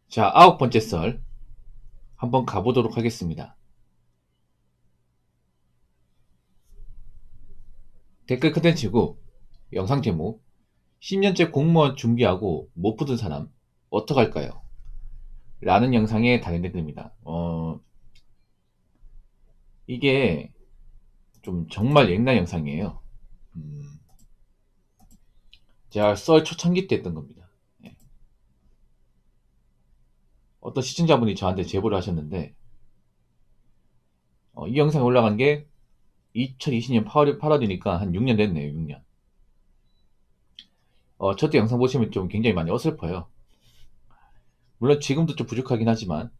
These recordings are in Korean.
자, 9번째 썰 한번 가보도록 하겠습니다. 댓글 컨텐츠고 영상 제목 10년째 공무원 준비하고 못 붙은 사람 어떡할까요? 라는 영상에 달린 댓글입니다. 이게 좀 정말 옛날 영상이에요. 제가 썰 초창기 때 했던 겁니다. 예. 어떤 시청자분이 저한테 제보를 하셨는데 이 영상이 올라간 게 2020년 8월이니까 한 6년 됐네요. 6년. 저때 영상 보시면 좀 굉장히 많이 어설퍼요. 물론 지금도 좀 부족하긴 하지만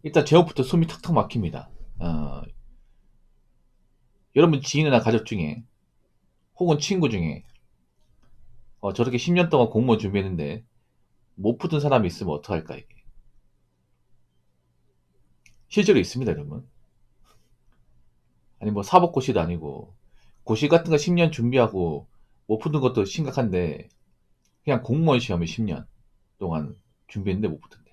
일단 제목부터 숨이 턱턱 막힙니다. 여러분 지인이나 가족 중에 혹은 친구 중에 저렇게 10년 동안 공무원 준비했는데 못 붙은 사람이 있으면 어떡할까 이게. 실제로 있습니다, 여러분. 아니 뭐 사법고시도 아니고 고시 같은 거 10년 준비하고 못 붙은 것도 심각한데 그냥 공무원 시험에 10년 동안 준비했는데 못 붙은데.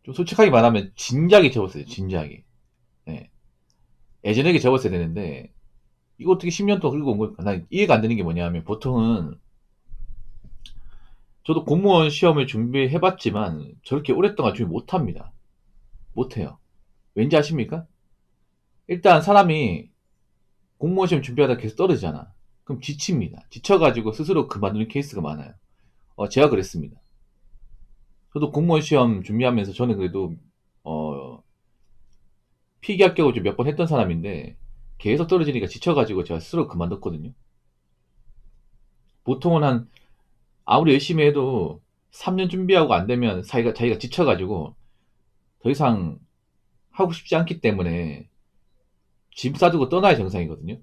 좀 솔직하게 말하면 진작에 접었어요, 진작에. 네. 예전에 접었어야 되는데 이거 어떻게 10년 동안 끌고 온 걸까? 난 이해가 안 되는 게 뭐냐면 보통은 저도 공무원 시험을 준비해봤지만 저렇게 오랫동안 준비 못합니다. 못해요. 왠지 아십니까? 일단 사람이 공무원 시험 준비하다 계속 떨어지잖아. 그럼 지칩니다. 지쳐가지고 스스로 그만두는 케이스가 많아요. 제가 그랬습니다. 저도 공무원 시험 준비하면서 저는 그래도 어, 필기 합격을 좀 몇 번 했던 사람인데 계속 떨어지니까 지쳐가지고 제가 스스로 그만뒀거든요. 보통은 한 아무리 열심히 해도 3년 준비하고 안 되면 자기가 지쳐가지고 더 이상 하고 싶지 않기 때문에 짐 싸두고 떠나야 정상이거든요.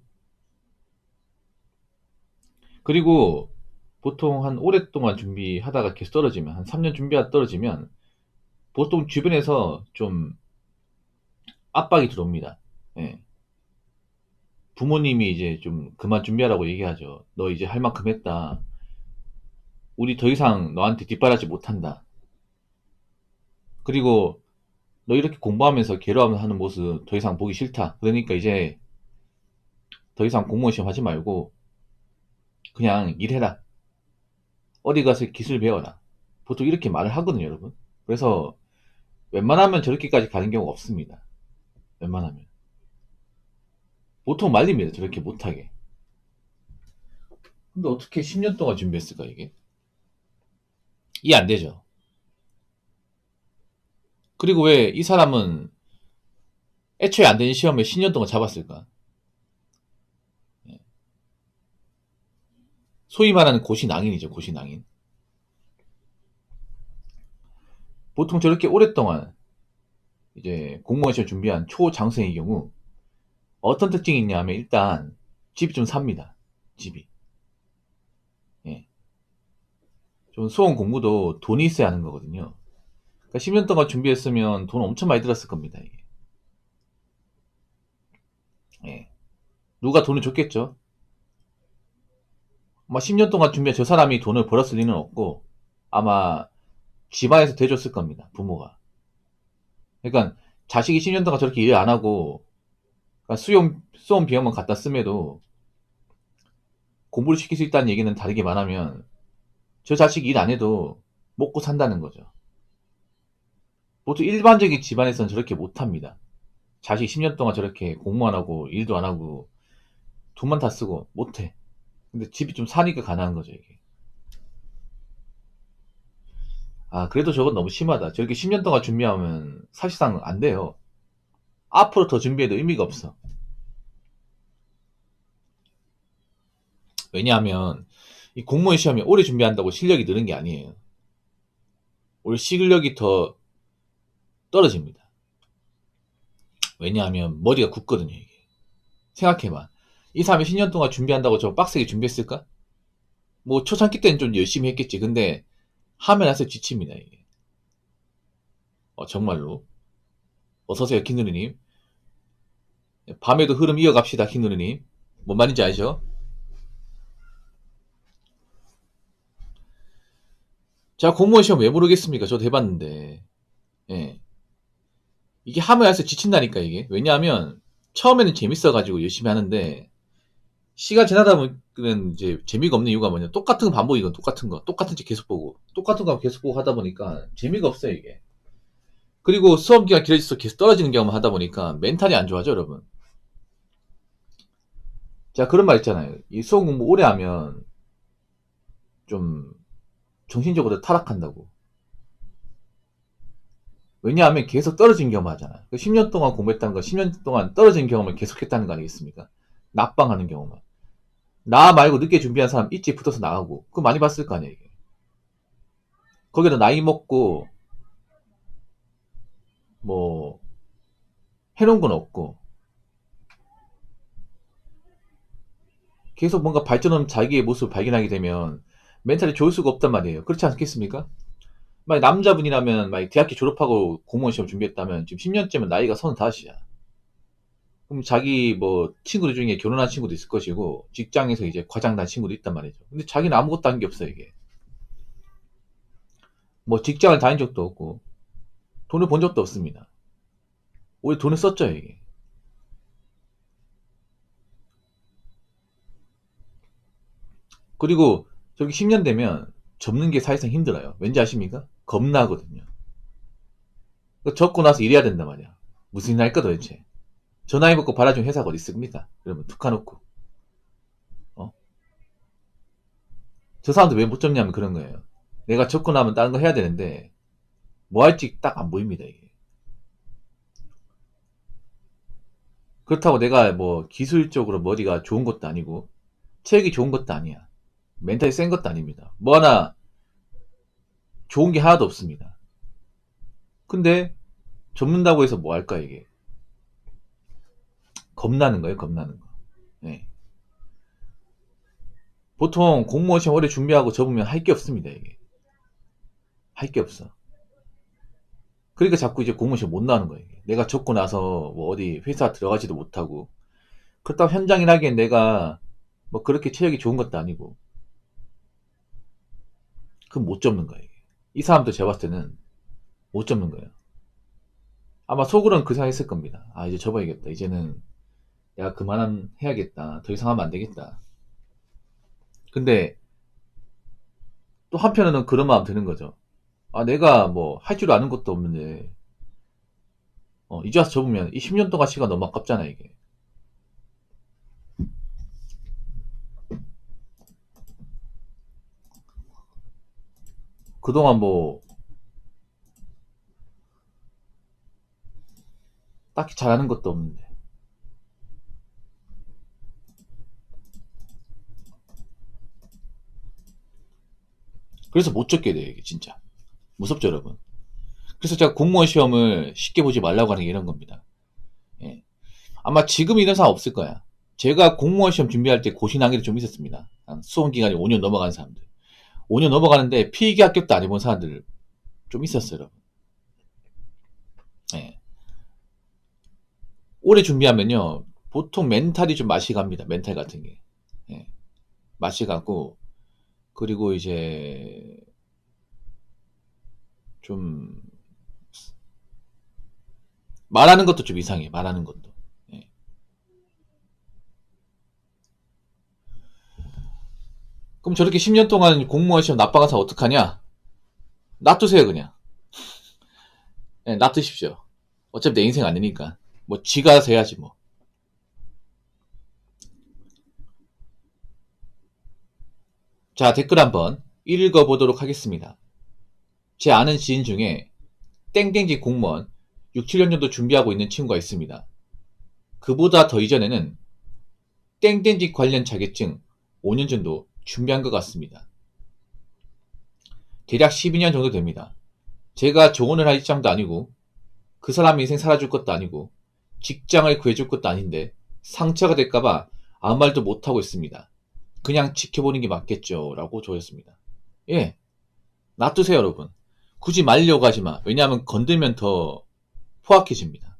그리고 보통 한 오랫동안 준비하다가 계속 떨어지면, 한 3년 준비하다 떨어지면, 보통 주변에서 좀 압박이 들어옵니다. 예. 부모님이 이제 좀 그만 준비하라고 얘기하죠. 너 이제 할 만큼 했다. 우리 더 이상 너한테 뒷바라지 못한다. 그리고 너 이렇게 공부하면서 괴로워하면서 하는 모습 더 이상 보기 싫다. 그러니까 이제 더 이상 공무원 시험 하지 말고 그냥 일해라. 어디 가서 기술 배워라. 보통 이렇게 말을 하거든요, 여러분. 그래서 웬만하면 저렇게까지 가는 경우가 없습니다. 웬만하면. 보통 말립니다. 저렇게 못하게. 근데 어떻게 10년 동안 준비했을까, 이게? 이해 안 되죠? 그리고 왜 이 사람은 애초에 안 되는 시험에 10년 동안 잡았을까? 소위 말하는 고시낭인이죠, 고시낭인. 보통 저렇게 오랫동안 이제 공무원 시험 준비한 초장생의 경우 어떤 특징이 있냐 하면 일단 집이 좀 삽니다. 집이. 예. 좀 수험 공부도 돈이 있어야 하는 거거든요. 그러니까 10년 동안 준비했으면 돈 엄청 많이 들었을 겁니다, 이게. 예. 누가 돈을 줬겠죠? 뭐 10년 동안 준비한 저 사람이 돈을 벌었을 리는 없고 아마 집안에서 대줬을 겁니다. 부모가. 그러니까 자식이 10년 동안 저렇게 일 안 하고 그러니까 수험 비용만 갖다 씀에도 공부를 시킬 수 있다는 얘기는 다르게 말하면 저 자식이 일 안 해도 먹고 산다는 거죠. 보통 일반적인 집안에서는 저렇게 못합니다. 자식이 10년 동안 저렇게 공부 안 하고 일도 안 하고 돈만 다 쓰고 못해. 근데 집이 좀 사니까 가능한 거죠, 이게. 아, 그래도 저건 너무 심하다. 저렇게 10년 동안 준비하면 사실상 안 돼요. 앞으로 더 준비해도 의미가 없어. 왜냐하면 이 공무원 시험이 오래 준비한다고 실력이 느는 게 아니에요. 오히려 실력이 더 떨어집니다. 왜냐하면 머리가 굳거든요, 이게. 생각해봐. 이 사람이 10년 동안 준비한다고 저 빡세게 준비했을까? 뭐 초창기 때는 좀 열심히 했겠지. 근데 하면 할수록 지칩니다, 이게. 정말로. 어서오세요, 킹누리님. 밤에도 흐름 이어갑시다, 킹누리님. 뭔 말인지 아시죠? 제가 공무원 시험 왜 모르겠습니까? 저도 해봤는데. 예. 이게 하면 할수록 지친다니까, 이게. 왜냐하면, 처음에는 재밌어가지고 열심히 하는데, 시간 지나다 보면 이제 재미가 없는 이유가 뭐냐. 똑같은 거 반복이건 똑같은 거. 똑같은 책 계속 보고. 똑같은 거 계속 보고 하다 보니까 재미가 없어요, 이게. 그리고 수업 기간 길어질수록 계속 떨어지는 경험을 하다 보니까 멘탈이 안 좋아져, 여러분. 자, 그런 말 있잖아요. 이 수험 공부 오래 하면 좀 정신적으로 타락한다고. 왜냐하면 계속 떨어진 경험 하잖아. 10년 동안 공부했다는 건 10년 동안 떨어진 경험을 계속했다는 거 아니겠습니까? 낙방하는 경험을. 나 말고 늦게 준비한 사람 있지 붙어서 나가고. 그거 많이 봤을 거 아니야, 이게. 거기다 나이 먹고, 뭐, 해놓은 건 없고, 계속 뭔가 발전하는 자기의 모습을 발견하게 되면 멘탈이 좋을 수가 없단 말이에요. 그렇지 않겠습니까? 만약 남자분이라면, 만약 대학교 졸업하고 공무원 시험 준비했다면, 지금 10년째면 나이가 35이야. 그럼 자기 뭐 친구들 중에 결혼한 친구도 있을 것이고 직장에서 이제 과장 난 친구도 있단 말이죠. 근데 자기는 아무것도 한 게 없어 이게. 뭐 직장을 다닌 적도 없고 돈을 번 적도 없습니다. 오히려 돈을 썼죠 이게. 그리고 저렇게 10년 되면 접는 게 사실상 힘들어요. 왠지 아십니까? 겁나거든요. 접고 나서 일해야 된단 말이야. 무슨 일 할까 도대체. 저 나이 먹고 받아준 회사가 어디 있습니까? 그러면 툭 까놓고. 어? 저 사람들 왜 못 접냐면 그런 거예요. 내가 접고 나면 다른 거 해야 되는데 뭐 할지 딱 안 보입니다 이게. 그렇다고 내가 뭐 기술적으로 머리가 좋은 것도 아니고 체력이 좋은 것도 아니야. 멘탈이 센 것도 아닙니다. 뭐 하나 좋은 게 하나도 없습니다. 근데 접는다고 해서 뭐 할까 이게. 겁나는 거예요, 겁나는 거. 네. 보통 공무원 시험 오래 준비하고 접으면 할 게 없습니다, 이게. 할 게 없어. 그러니까 자꾸 이제 공무원 시험 못 나오는 거예요. 이게. 내가 접고 나서 뭐 어디 회사 들어가지도 못하고 그렇다고 현장 일하기엔 내가 뭐 그렇게 체력이 좋은 것도 아니고 그럼 못 접는 거예요. 이게. 이 사람도 제가 봤을 때는 못 접는 거예요. 아마 속으로는 그 생각했을 겁니다. 아 이제 접어야겠다. 이제는 내가 그만 해야겠다. 더 이상 하면 안 되겠다. 근데 또 한편으로는 그런 마음 드는 거죠. 아 내가 뭐 할 줄 아는 것도 없는데 이제 와서 접으면 이 10년 동안 시간 너무 아깝잖아 이게. 그동안 뭐 딱히 잘하는 것도 없는데. 그래서 못 접게 돼요 이게 진짜. 무섭죠 여러분. 그래서 제가 공무원 시험을 쉽게 보지 말라고 하는 게 이런 겁니다. 예. 아마 지금 이런 사람 없을 거야. 제가 공무원 시험 준비할 때 고시낭일이 좀 있었습니다. 수험 기간이 5년 넘어가는 사람들. 5년 넘어가는데 필기 합격도 안 해본 사람들 좀 있었어요 여러분. 예. 오래 준비하면요 보통 멘탈이 좀 맛이 갑니다. 멘탈 같은 게. 예. 맛이 가고 그리고 이제 좀 말하는 것도 좀 이상해. 말하는 것도. 예. 그럼 저렇게 10년 동안 공무원 시험 나빠가서 어떡하냐? 놔두세요 그냥. 예, 놔두십시오. 어차피 내 인생 아니니까. 뭐 지가 알아서 해야지 뭐. 자 댓글 한번 읽어보도록 하겠습니다. 제 아는 지인 중에 땡땡지 공무원 6, 7년 정도 준비하고 있는 친구가 있습니다. 그보다 더 이전에는 땡땡지 관련 자격증 5년 정도 준비한 것 같습니다. 대략 12년 정도 됩니다. 제가 조언을 할 입장도 아니고 그 사람 인생 살아줄 것도 아니고 직장을 구해줄 것도 아닌데 상처가 될까봐 아무 말도 못하고 있습니다. 그냥 지켜보는 게 맞겠죠 라고 조였습니다. 예, 놔두세요 여러분. 굳이 말려고 하지마. 왜냐하면 건들면 더 포악해집니다.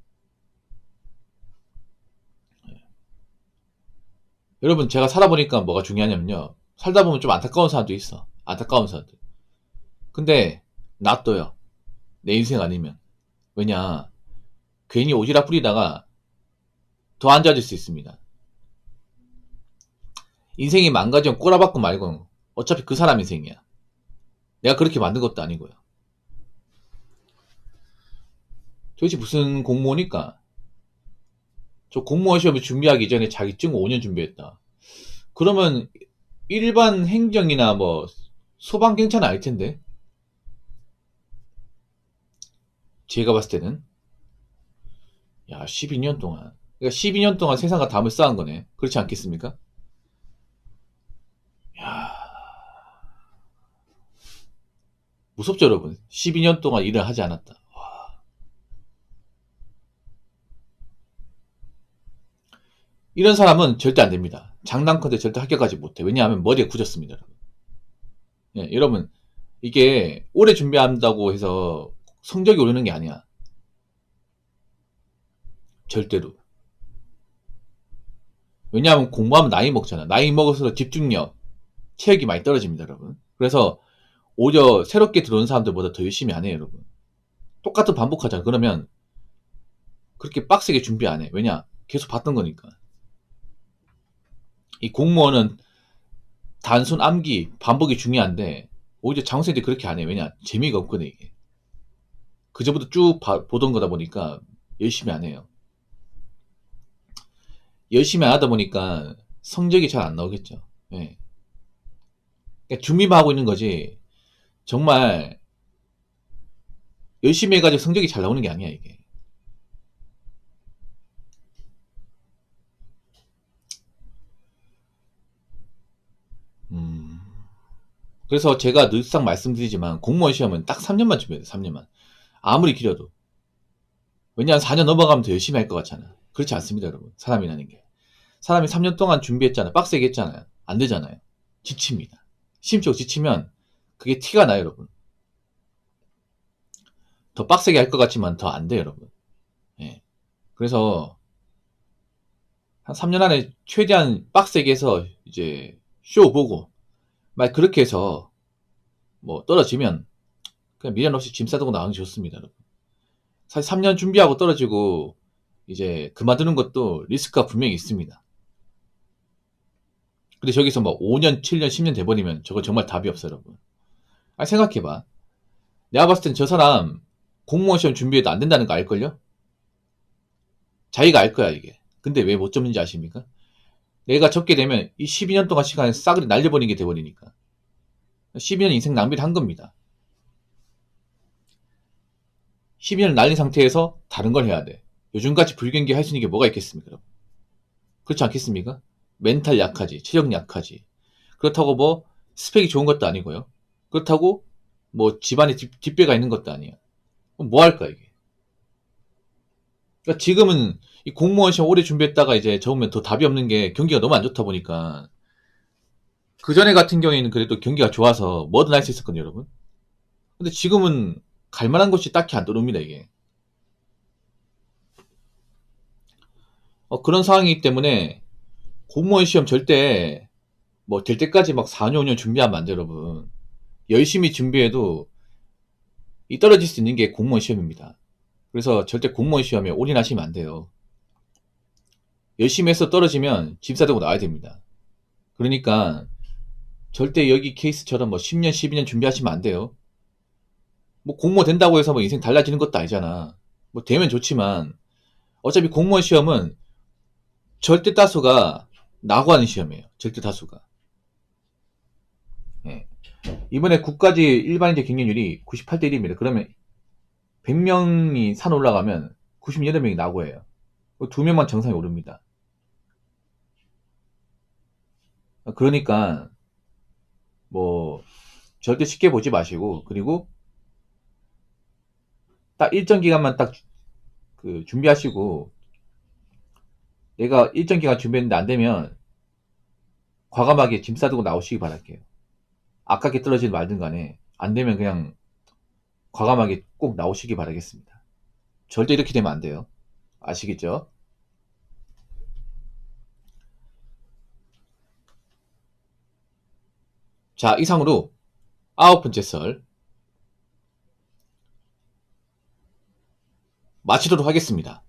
여러분 제가 살아보니까 뭐가 중요하냐면요. 살다 보면 좀 안타까운 사람도 있어. 안타까운 사람들. 근데 놔둬요. 내 인생 아니면. 왜냐, 괜히 오지랖 부리다가 더 안 좋아질 수 있습니다. 인생이 망가지면 꼬라박고 말고 어차피 그 사람 인생이야. 내가 그렇게 만든 것도 아니고요. 도대체 무슨 공무원일까? 저 공무원 시험을 준비하기 전에 자격증 5년 준비했다. 그러면 일반 행정이나 뭐 소방경찰은 아닐 텐데. 제가 봤을 때는. 야, 12년 동안. 그러니까 12년 동안 세상과 담을 쌓은 거네. 그렇지 않겠습니까? 야, 무섭죠, 여러분. 12년 동안 일을 하지 않았다. 이런 사람은 절대 안 됩니다. 장난컨대 절대 합격하지 못해. 왜냐하면 머리가 굳었습니다, 여러분. 예, 여러분, 이게 오래 준비한다고 해서 성적이 오르는 게 아니야. 절대로. 왜냐하면 공부하면 나이 먹잖아. 나이 먹을수록 집중력, 체력이 많이 떨어집니다, 여러분. 그래서 오히려 새롭게 들어오는 사람들보다 더 열심히 안 해요, 여러분. 똑같은 반복하잖아. 그러면 그렇게 빡세게 준비 안 해. 왜냐? 계속 봤던 거니까. 이 공무원은 단순 암기, 반복이 중요한데 오히려 장수생들이 그렇게 안 해. 왜냐? 재미가 없거든, 이게. 그저부터 쭉 보던 거다 보니까 열심히 안 해요. 열심히 안 하다 보니까 성적이 잘 안 나오겠죠. 예. 그러니까 준비만 하고 있는 거지. 정말 열심히 해가지고 성적이 잘 나오는 게 아니야, 이게. 음. 그래서 제가 늘상 말씀드리지만 공무원 시험은 딱 3년만 준비해야 돼, 3년만. 아무리 길어도. 왜냐하면 4년 넘어가면 더 열심히 할 것 같잖아. 그렇지 않습니다, 여러분. 사람이라는 게. 사람이 3년 동안 준비했잖아요. 빡세게 했잖아요. 안 되잖아요. 지칩니다. 심적으로 지치면 그게 티가 나요, 여러분. 더 빡세게 할 것 같지만 더 안 돼요, 여러분. 예. 그래서 한 3년 안에 최대한 빡세게 해서 이제 쇼 보고 막 그렇게 해서 뭐 떨어지면 그냥 미련 없이 짐 싸두고 나가는 게 좋습니다, 여러분. 사실 3년 준비하고 떨어지고 이제 그만두는 것도 리스크가 분명히 있습니다. 근데 저기서 뭐 5년, 7년, 10년 돼버리면 저거 정말 답이 없어요, 여러분. 아니, 생각해봐. 내가 봤을 땐 저 사람 공무원 시험 준비해도 안 된다는 거 알걸요? 자기가 알 거야, 이게. 근데 왜 못 접는지 아십니까? 내가 접게 되면 이 12년 동안 시간을 싸그리 날려버리는 게 돼버리니까. 12년 인생 낭비를 한 겁니다. 12년을 날린 상태에서 다른 걸 해야 돼. 요즘같이 불경기 할 수 있는 게 뭐가 있겠습니까, 여러분? 그렇지 않겠습니까? 멘탈 약하지, 체력 약하지. 그렇다고 뭐 스펙이 좋은 것도 아니고요. 그렇다고 뭐 집안에 뒷배가 있는 것도 아니야. 그럼 뭐 할까 이게? 그러니까 지금은 이 공무원 시험 오래 준비했다가 이제 적으면 더 답이 없는 게 경기가 너무 안 좋다 보니까 그 전에 같은 경우에는 그래도 경기가 좋아서 뭐든 할 수 있었거든요, 여러분. 근데 지금은 갈 만한 곳이 딱히 안 떠오릅니다, 이게. 그런 상황이기 때문에 공무원 시험 절대 뭐 될 때까지 막 4년, 5년 준비하면 안 돼요, 여러분. 열심히 준비해도 이 떨어질 수 있는 게 공무원 시험입니다. 그래서 절대 공무원 시험에 올인하시면 안 돼요. 열심히 해서 떨어지면 집 사들고 나와야 됩니다. 그러니까 절대 여기 케이스처럼 뭐 10년, 12년 준비하시면 안 돼요. 뭐 공무원 된다고 해서 뭐 인생 달라지는 것도 아니잖아. 뭐 되면 좋지만 어차피 공무원 시험은 절대 다수가 나고 하는 시험이에요. 절대 다수가. 예. 이번에 국가직 일반인재 경쟁률이 98대 1입니다. 그러면 100명이 산 올라가면 98명이 나고예요. 2명만 정상에 오릅니다. 그러니까 뭐 절대 쉽게 보지 마시고, 그리고 딱 일정 기간만 딱 그 준비하시고, 내가 일정 기간 준비했는데 안 되면 과감하게 짐 싸두고 나오시기 바랄게요. 아깝게 떨어지든 말든 간에 안 되면 그냥 과감하게 꼭 나오시기 바라겠습니다. 절대 이렇게 되면 안 돼요. 아시겠죠? 자, 이상으로 9번째 썰 마치도록 하겠습니다.